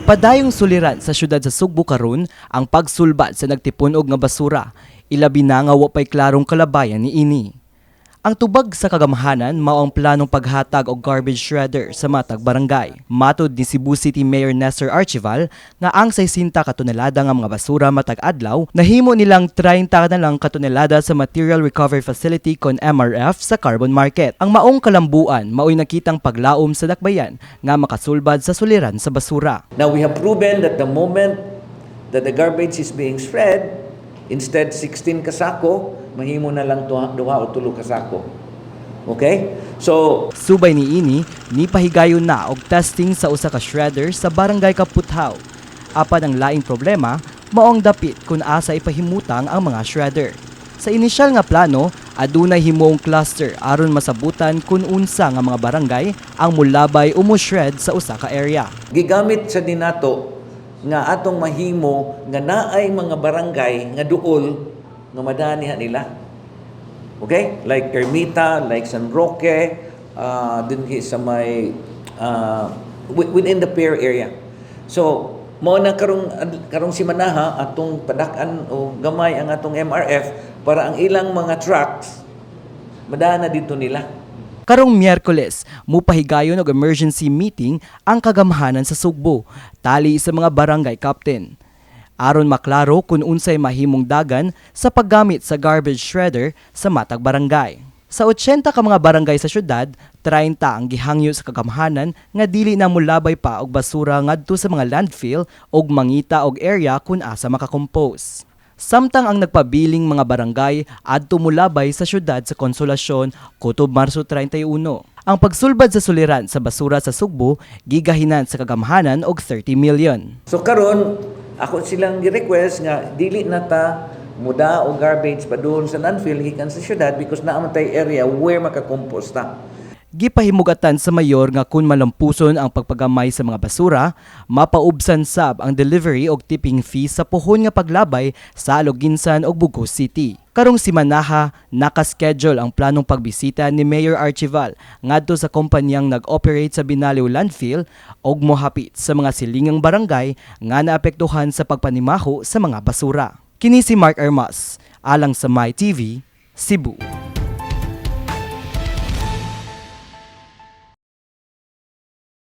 Padayong suliran sa syudad sa Sugbo karon ang pagsulbad sa nagtipon og nga basura, ilabi na nga wa pay klarong kalabayan ni ini. Ang tubag sa kagamhanan mao ang planong paghatag og garbage shredder sa matag barangay. Matud ni Cebu City Mayor Nestor Archival nga ang 60 ka tonelada nga mga basura matag adlaw nahimo nilang 30 na lang ka tonelada sa Material Recovery Facility kon MRF sa carbon market. Ang maong kalambuan mao'y nakitang paglaom sa dakbayan nga makasulbad sa suliran sa basura. Now we have proven that the moment that the garbage is being shred, instead 16 kasako, mahimo na lang duha o tulo kasako. Okay? So, subay ni ini, nipahigayon na og testing sa usa ka shredder sa barangay Kaputhaw. Apan ang laing problema, maong dapit kung asa ipahimutang ang mga shredder. Sa inisyal nga plano, adunay himong cluster aron masabutan kung unsa nga mga barangay ang mulabay o mo-shred sa usa ka area. gigamit sa dinato nga atong mahimo nga naay mga barangay nga duol nga madanihan nila. Okay? Like Ermita, like San Roque, dinhi sa may within the Pier area. So, mao na karong simanaha atong padak-an o gamay ang atong MRF para ang ilang mga trucks madana dito nila. Karong Miyerkules, mupahigayon og emergency meeting ang kagamhanan sa Sugbo, tali sa mga barangay captain. Aron maklaro kung unsay mahimong dagan sa paggamit sa garbage shredder sa matag barangay. Sa 80 ka mga barangay sa syudad, 30 ang gihangyo sa kagamhanan nga dili na mulabay pa og basura ngadto sa mga landfill og mangita og area kung asa makakompose. Samtang ang nagpabiling mga barangay adto mulabay sa syudad sa Konsolasyon kutob Marso 31. Ang pagsulbad sa suliran sa basura sa Sugbo gigahinan sa kagamhanan og 30 million. So karon ako silang gi-request nga dili na ta muda o garbage pa doon sa landfill gikan sa syudad because naamantay area where makakomposta. Gipahimugatan sa mayor nga kung malampuson ang pagpagamay sa mga basura, mapaubsan sab ang delivery og tipping fee sa puhon nga paglabay sa Aloginsan ug Bugos City. Karong simanaha, nakaschedule ang planong pagbisita ni Mayor Archival ngadto sa kompanyang nag-operate sa Binaliw Landfill og mohapit sa mga silingang barangay nga naapektuhan sa pagpanimaho sa mga basura. Kini si Mark Armas, alang sa My TV, Cebu.